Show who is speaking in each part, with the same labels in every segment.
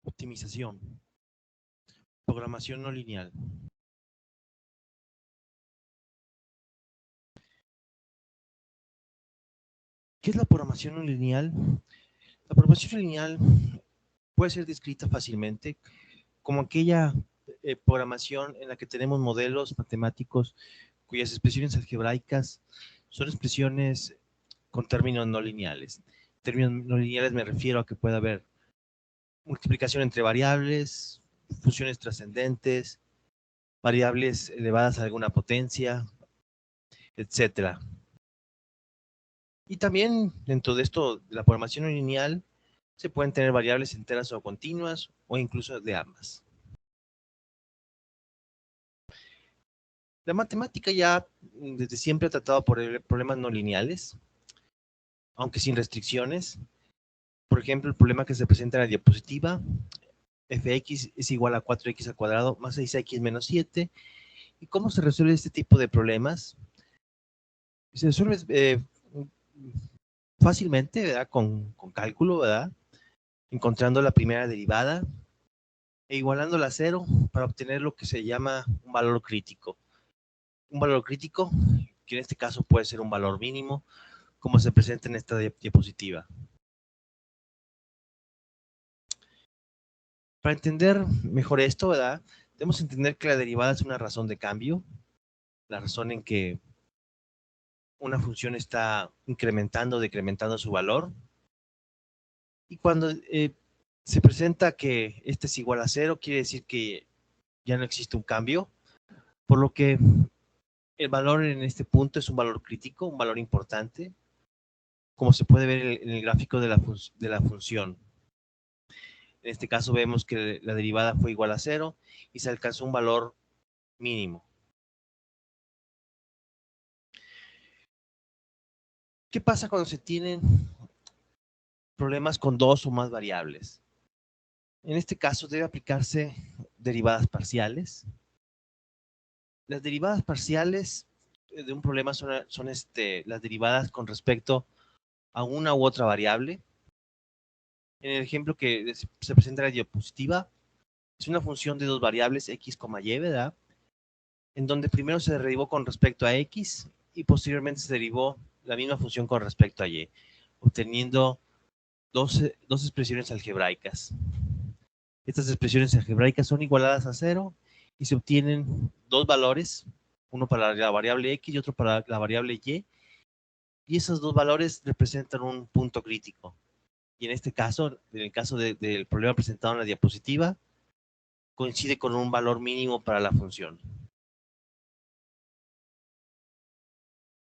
Speaker 1: Optimización. Programación no lineal. ¿Qué es la programación no lineal? La programación no lineal puede ser descrita fácilmente como aquella programación en la que tenemos modelos matemáticos cuyas expresiones algebraicas son expresiones con términos no lineales. Términos no lineales me refiero a que puede haber multiplicación entre variables, funciones trascendentes, variables elevadas a alguna potencia, etcétera. Y también dentro de esto, de la programación no lineal, se pueden tener variables enteras o continuas o incluso de ambas. La matemática ya desde siempre ha tratado por problemas no lineales, aunque sin restricciones. Por ejemplo, el problema que se presenta en la diapositiva, fx es igual a 4x al cuadrado más 6x menos 7. ¿Y cómo se resuelve este tipo de problemas? Se resuelve fácilmente, ¿verdad? Con cálculo, ¿verdad? Encontrando la primera derivada e igualándola a cero para obtener lo que se llama un valor crítico. Un valor crítico, que en este caso puede ser un valor mínimo, como se presenta en esta diapositiva. Para entender mejor esto, ¿verdad? Debemos entender que la derivada es una razón de cambio, la razón en que una función está incrementando o decrementando su valor. Y cuando se presenta que este es igual a cero, quiere decir que ya no existe un cambio, por lo que el valor en este punto es un valor crítico, un valor importante, como se puede ver en el gráfico de la función. En este caso vemos que la derivada fue igual a cero y se alcanzó un valor mínimo. ¿Qué pasa cuando se tienen problemas con dos o más variables? En este caso debe aplicarse derivadas parciales. Las derivadas parciales de un problema son las derivadas con respecto a una u otra variable. En el ejemplo que se presenta en la diapositiva, es una función de dos variables, x, y, ¿verdad? En donde primero se derivó con respecto a x y posteriormente se derivó la misma función con respecto a y, obteniendo dos expresiones algebraicas. Estas expresiones algebraicas son igualadas a cero y se obtienen dos valores, uno para la variable x y otro para la variable y, y esos dos valores representan un punto crítico. Y en este caso, en el caso del problema presentado en la diapositiva, coincide con un valor mínimo para la función.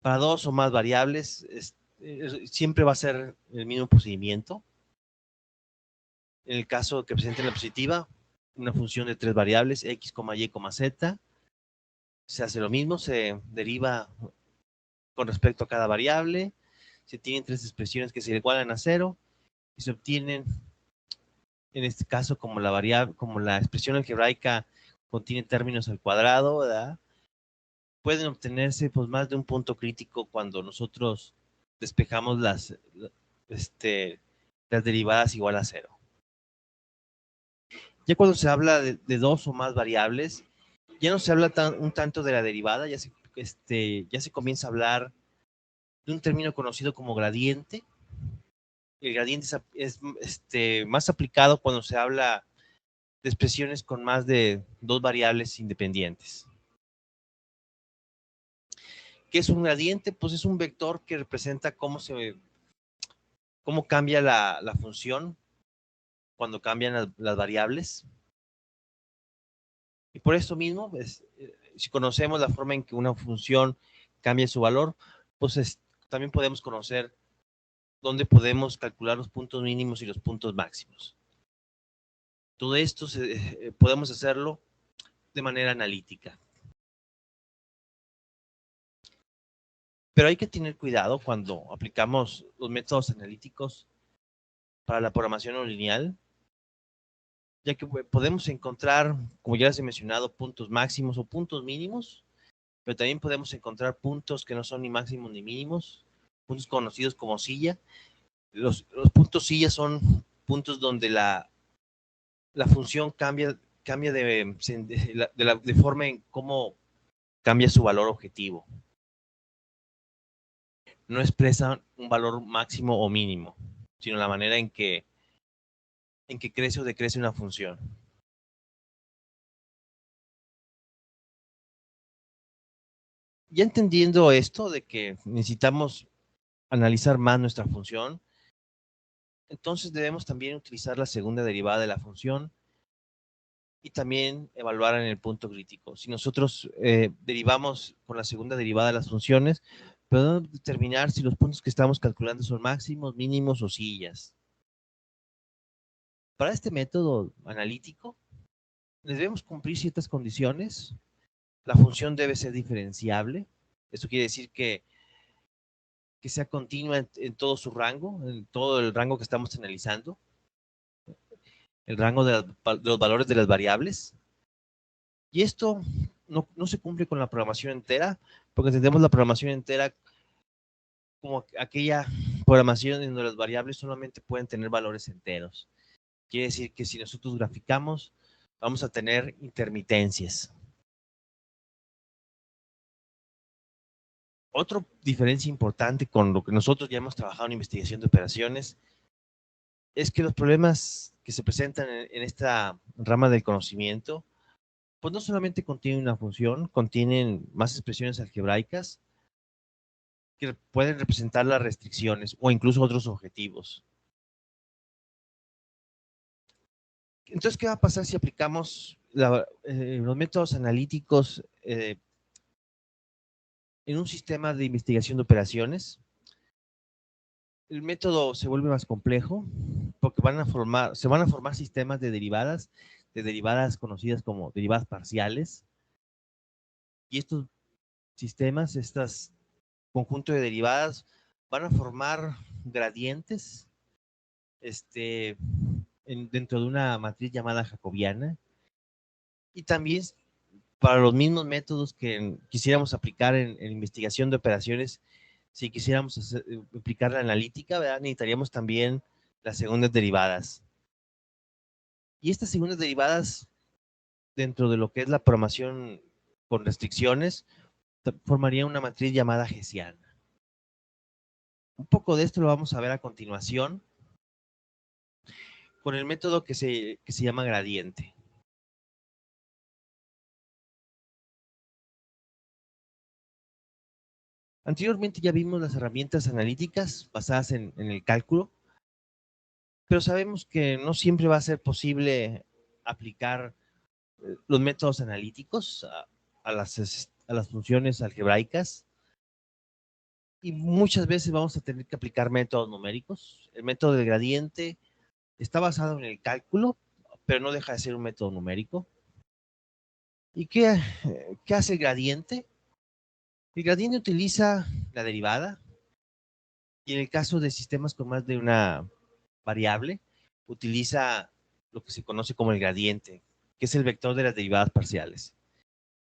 Speaker 1: Para dos o más variables, siempre va a ser el mismo procedimiento. En el caso que presente en la diapositiva, una función de tres variables, x, y, z, se hace lo mismo, se deriva con respecto a cada variable, se tienen tres expresiones que se igualan a cero y se obtienen, en este caso, como la expresión algebraica contiene términos al cuadrado, ¿verdad? Pueden obtenerse pues más de un punto crítico cuando nosotros despejamos las derivadas igual a cero. Ya cuando se habla de dos o más variables, ya no se habla un tanto de la derivada, ya se comienza a hablar de un término conocido como gradiente. El gradiente es más aplicado cuando se habla de expresiones con más de dos variables independientes. ¿Qué es un gradiente? Pues es un vector que representa cómo cambia la función cuando cambian las variables. Y por eso mismo, si conocemos la forma en que una función cambia su valor, pues también podemos conocer dónde podemos calcular los puntos mínimos y los puntos máximos. Todo esto podemos hacerlo de manera analítica. Pero hay que tener cuidado cuando aplicamos los métodos analíticos para la programación no lineal, ya que podemos encontrar, como ya les he mencionado, puntos máximos o puntos mínimos, pero también podemos encontrar puntos que no son ni máximos ni mínimos, puntos conocidos como silla. Los puntos silla son puntos donde la la función cambia de forma en cómo cambia su valor objetivo. No expresa un valor máximo o mínimo, sino la manera en que crece o decrece una función. Ya entendiendo esto de que necesitamos analizar más nuestra función, entonces debemos también utilizar la segunda derivada de la función y también evaluar en el punto crítico. Si nosotros derivamos con la segunda derivada de las funciones, podemos determinar si los puntos que estamos calculando son máximos, mínimos o sillas. Para este método analítico, debemos cumplir ciertas condiciones. La función debe ser diferenciable. Esto quiere decir que sea continua en todo su rango, en todo el rango que estamos analizando, el rango de los valores de las variables. Y esto no se cumple con la programación entera, porque entendemos la programación entera como aquella programación en donde las variables solamente pueden tener valores enteros. Quiere decir que si nosotros graficamos, vamos a tener intermitencias. Otra diferencia importante con lo que nosotros ya hemos trabajado en investigación de operaciones es que los problemas que se presentan en esta rama del conocimiento, pues no solamente contienen una función, contienen más expresiones algebraicas que pueden representar las restricciones o incluso otros objetivos. Entonces, ¿qué va a pasar si aplicamos los métodos analíticos en un sistema de investigación de operaciones? El método se vuelve más complejo porque se van a formar sistemas de derivadas conocidas como derivadas parciales. Y estos sistemas, estos conjuntos de derivadas, van a formar gradientes dentro de una matriz llamada jacobiana. Y también para los mismos métodos que quisiéramos aplicar en investigación de operaciones, si quisiéramos aplicar la analítica, ¿verdad? Necesitaríamos también las segundas derivadas. Y estas segundas derivadas, dentro de lo que es la programación con restricciones, formaría una matriz llamada hessiana. Un poco de esto lo vamos a ver a continuación con el método que se llama gradiente. Anteriormente ya vimos las herramientas analíticas basadas en el cálculo, pero sabemos que no siempre va a ser posible aplicar los métodos analíticos a las funciones algebraicas, y muchas veces vamos a tener que aplicar métodos numéricos. El método del gradiente está basado en el cálculo, pero no deja de ser un método numérico. ¿Y qué hace el gradiente? El gradiente utiliza la derivada, y en el caso de sistemas con más de una variable, utiliza lo que se conoce como el gradiente, que es el vector de las derivadas parciales.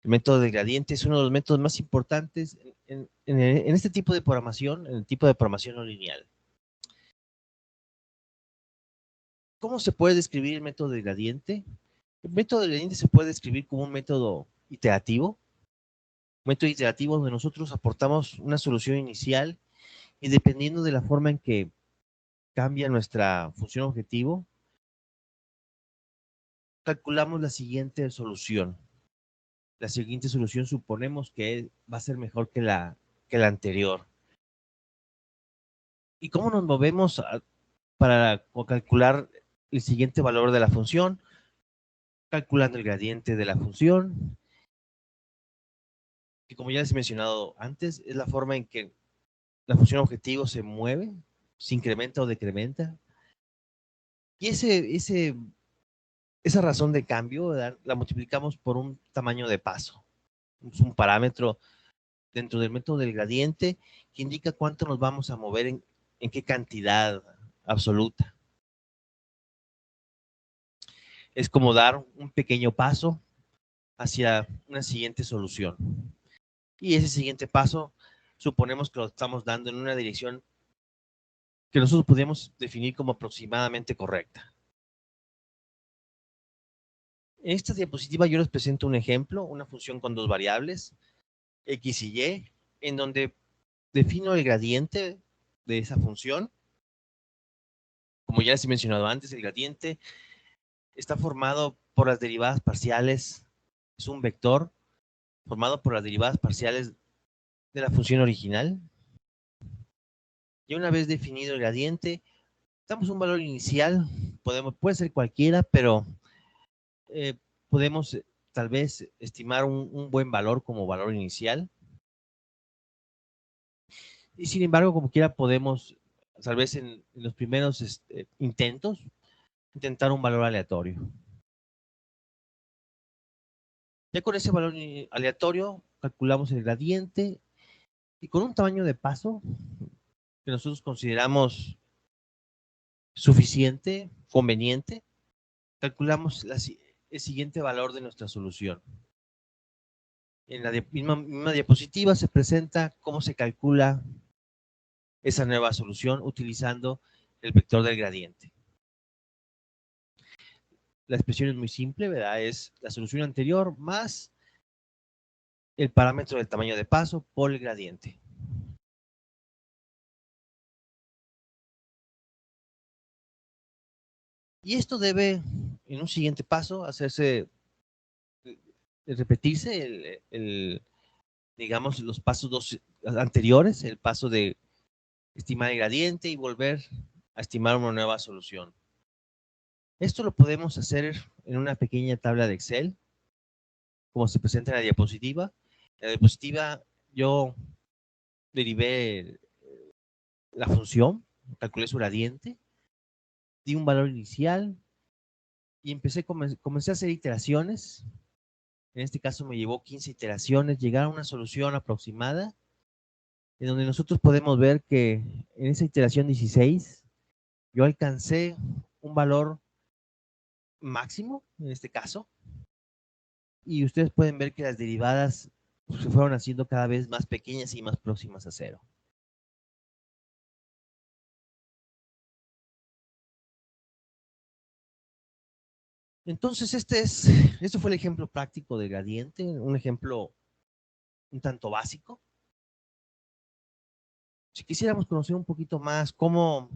Speaker 1: El método del gradiente es uno de los métodos más importantes en este tipo de programación, en el tipo de programación no lineal. ¿Cómo se puede describir el método del gradiente? El método del gradiente se puede describir como un método iterativo. Un método iterativo donde nosotros aportamos una solución inicial y dependiendo de la forma en que cambia nuestra función objetivo, calculamos la siguiente solución. La siguiente solución suponemos que va a ser mejor que la anterior. ¿Y cómo nos movemos para calcular el siguiente valor de la función? Calculando el gradiente de la función, que como ya les he mencionado antes, es la forma en que la función objetivo se mueve, se incrementa o decrementa. Y esa razón de cambio, ¿verdad?, la multiplicamos por un tamaño de paso. Es un parámetro dentro del método del gradiente que indica cuánto nos vamos a mover en qué cantidad absoluta. Es como dar un pequeño paso hacia una siguiente solución. Y ese siguiente paso suponemos que lo estamos dando en una dirección que nosotros podemos definir como aproximadamente correcta. En esta diapositiva yo les presento un ejemplo, una función con dos variables, x y y, en donde defino el gradiente de esa función. Como ya les he mencionado antes, el gradiente está formado por las derivadas parciales, es un vector formado por las derivadas parciales de la función original. Y una vez definido el gradiente, damos un valor inicial, puede ser cualquiera, pero podemos tal vez estimar un buen valor como valor inicial. Y sin embargo, como quiera, podemos, tal vez en los primeros intentos, intentar un valor aleatorio. Ya con ese valor aleatorio, calculamos el gradiente y con un tamaño de paso que nosotros consideramos suficiente, conveniente, calculamos el siguiente valor de nuestra solución. En la misma diapositiva se presenta cómo se calcula esa nueva solución utilizando el vector del gradiente. La expresión es muy simple, ¿verdad? Es la solución anterior más el parámetro del tamaño de paso por el gradiente. Y esto debe, en un siguiente paso, repetirse digamos, los pasos dos anteriores, el paso de estimar el gradiente y volver a estimar una nueva solución. Esto lo podemos hacer en una pequeña tabla de Excel, como se presenta en la diapositiva. En la diapositiva yo derivé la función, calculé su gradiente, di un valor inicial y comencé a hacer iteraciones. En este caso me llevó 15 iteraciones, llegar a una solución aproximada, en donde nosotros podemos ver que en esa iteración 16 yo alcancé un valor máximo, en este caso, y ustedes pueden ver que las derivadas se fueron haciendo cada vez más pequeñas y más próximas a cero. Entonces, este fue el ejemplo práctico de gradiente, un ejemplo un tanto básico. Si quisiéramos conocer un poquito más cómo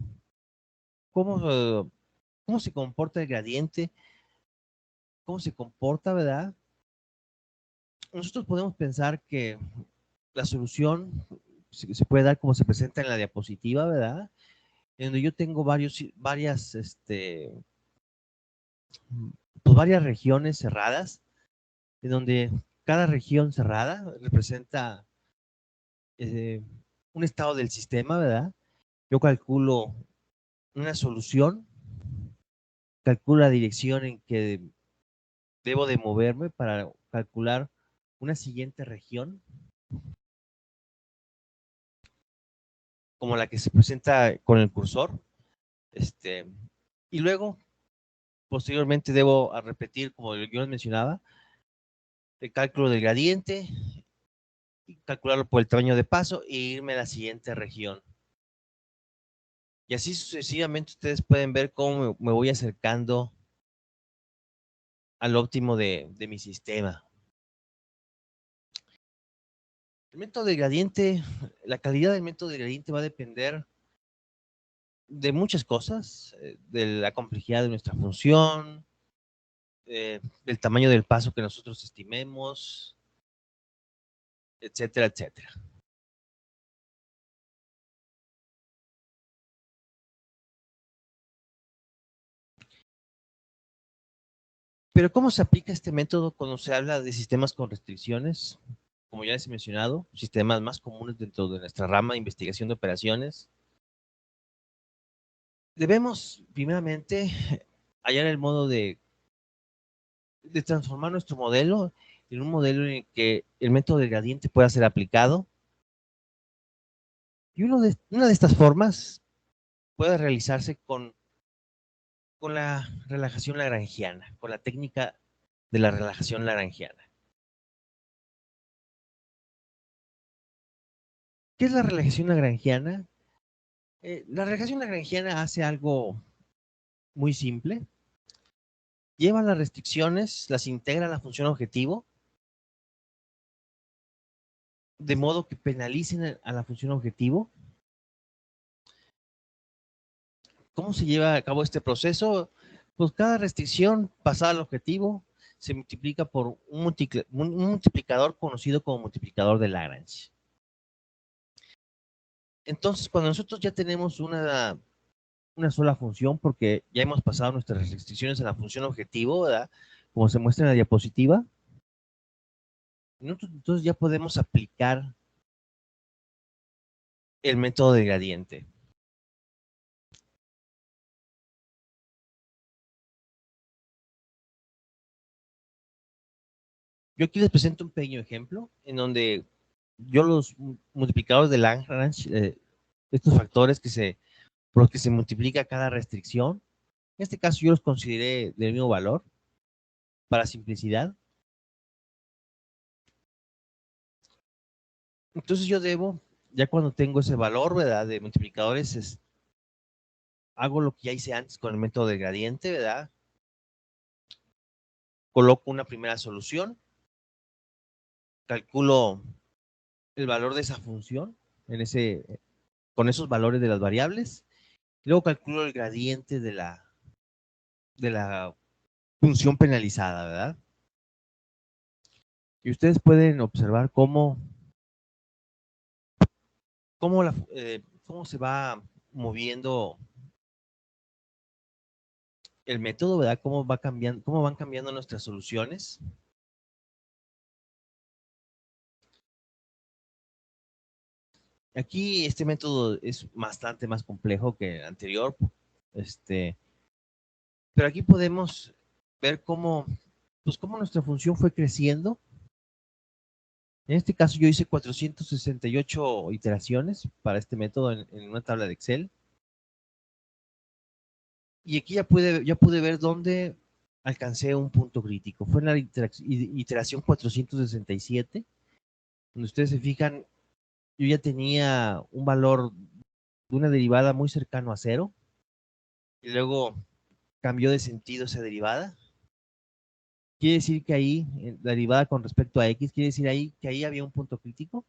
Speaker 1: se comporta el gradiente, cómo se comporta, ¿verdad? Nosotros podemos pensar que la solución se puede dar como se presenta en la diapositiva, ¿verdad? En donde yo tengo varias regiones cerradas, en donde cada región cerrada representa un estado del sistema, ¿verdad? Yo calculo una solución, calculo la dirección en que debo de moverme para calcular una siguiente región, como la que se presenta con el cursor. Y luego, posteriormente, debo repetir, como yo les mencionaba, el cálculo del gradiente, y calcularlo por el tamaño de paso e irme a la siguiente región. Y así sucesivamente ustedes pueden ver cómo me voy acercando al óptimo de mi sistema. El método de gradiente, la calidad del método de gradiente va a depender de muchas cosas, de la complejidad de nuestra función, del tamaño del paso que nosotros estimemos, etcétera, etcétera. Pero ¿cómo se aplica este método cuando se habla de sistemas con restricciones? Como ya les he mencionado, sistemas más comunes dentro de nuestra rama de investigación de operaciones. Debemos, primeramente, hallar el modo de transformar nuestro modelo en un modelo en el que el método de gradiente pueda ser aplicado. Y una de estas formas puede realizarse con la relajación lagrangiana, con la técnica de la relajación lagrangiana. ¿Qué es la relajación lagrangiana? La relajación lagrangiana hace algo muy simple. lleva las restricciones, las integra a la función objetivo, de modo que penalicen a la función objetivo. ¿Cómo se lleva a cabo este proceso? Pues cada restricción pasada al objetivo se multiplica por un multiplicador conocido como multiplicador de Lagrange. Entonces, cuando nosotros ya tenemos una sola función, porque ya hemos pasado nuestras restricciones a la función objetivo, ¿verdad? Como se muestra en la diapositiva, entonces ya podemos aplicar el método de gradiente. Yo aquí les presento un pequeño ejemplo en donde yo los multiplicadores de Lagrange, estos factores por los que se multiplica cada restricción, en este caso yo los consideré del mismo valor para simplicidad. Entonces yo debo, ya cuando tengo ese valor, ¿verdad?, de multiplicadores, hago lo que ya hice antes con el método de gradiente, ¿verdad? Coloco una primera solución, calculo el valor de esa función con esos valores de las variables, y luego calculo el gradiente de la función penalizada, ¿verdad? Y ustedes pueden observar cómo se va moviendo el método, ¿verdad? Cómo van cambiando nuestras soluciones. Aquí este método es bastante más complejo que el anterior, pero aquí podemos ver cómo nuestra función fue creciendo. En este caso yo hice 468 iteraciones para este método en una tabla de Excel. Y aquí ya pude ver dónde alcancé un punto crítico. Fue en la iteración 467, donde ustedes se fijan, yo ya tenía un valor de una derivada muy cercano a cero, y luego cambió de sentido esa derivada. Quiere decir que ahí, la derivada con respecto a x, quiere decir que ahí había un punto crítico.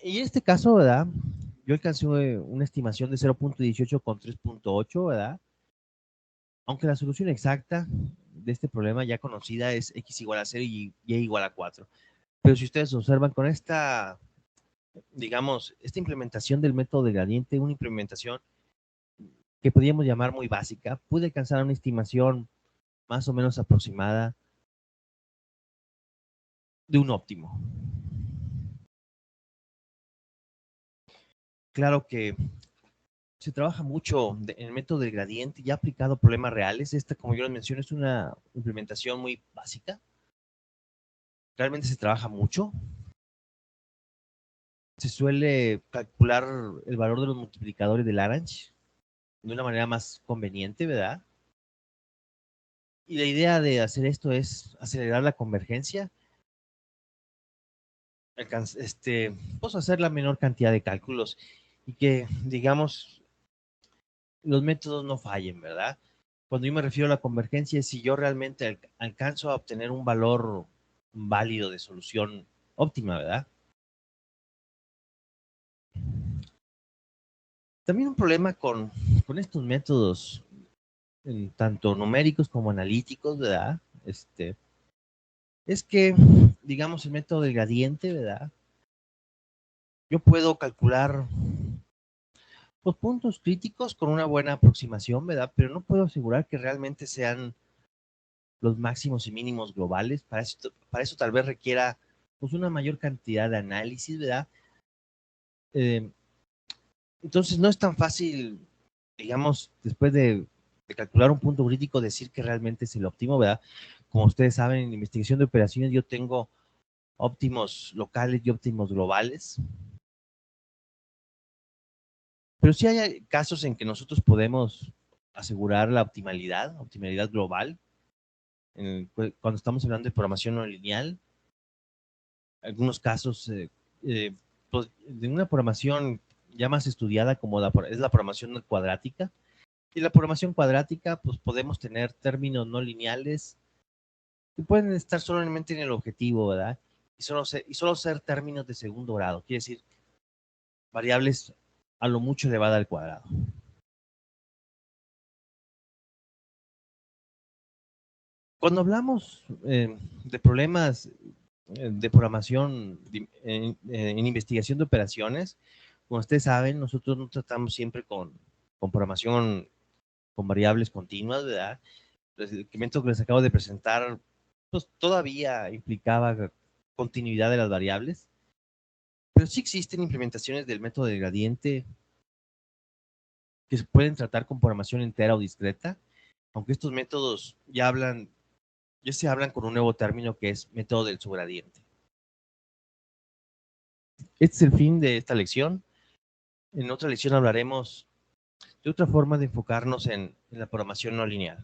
Speaker 1: Y en este caso, ¿verdad? Yo alcancé una estimación de 0.18 con 3.8, ¿verdad? Aunque la solución exacta de este problema ya conocida es x igual a 0 y y igual a 4. Pero si ustedes observan con esta implementación del método de gradiente, una implementación que podríamos llamar muy básica, pude alcanzar una estimación más o menos aproximada de un óptimo. Claro que se trabaja mucho en el método del gradiente ya aplicado a problemas reales. Esta, como yo les mencioné, es una implementación muy básica. Realmente se trabaja mucho. Se suele calcular el valor de los multiplicadores de Lagrange de una manera más conveniente, ¿verdad? Y la idea de hacer esto es acelerar la convergencia, pues hacer la menor cantidad de cálculos y que, digamos, los métodos no fallen, ¿verdad? Cuando yo me refiero a la convergencia es si yo realmente alcanzo a obtener un valor válido de solución óptima, ¿verdad? También un problema con estos métodos, tanto numéricos como analíticos, ¿verdad? Es que, digamos, el método del gradiente, ¿verdad? Yo puedo calcular los puntos críticos con una buena aproximación, ¿verdad? Pero no puedo asegurar que realmente sean los máximos y mínimos globales. Para eso tal vez requiera pues, una mayor cantidad de análisis, ¿verdad? Eh, entonces no es tan fácil, digamos, después de calcular un punto crítico, decir que realmente es el óptimo, ¿verdad? Como ustedes saben, en investigación de operaciones yo tengo óptimos locales y óptimos globales. Pero sí hay casos en que nosotros podemos asegurar la optimalidad global, cuando estamos hablando de programación no lineal. algunos casos pues, de una programación ya más estudiada como es la programación cuadrática. Y la programación cuadrática, pues podemos tener términos no lineales que pueden estar solamente en el objetivo, ¿verdad? Y solo ser términos de segundo grado, quiere decir variables a lo mucho elevada al cuadrado. Cuando hablamos de problemas de programación en investigación de operaciones, como ustedes saben, nosotros no tratamos siempre con programación con variables continuas, ¿verdad? El incremento que les acabo de presentar, pues todavía implicaba continuidad de las variables, pero sí existen implementaciones del método de gradiente que se pueden tratar con programación entera o discreta, aunque estos métodos ya se hablan con un nuevo término que es método del subgradiente. Este es el fin de esta lección. En otra lección hablaremos de otra forma de enfocarnos en la programación no lineal.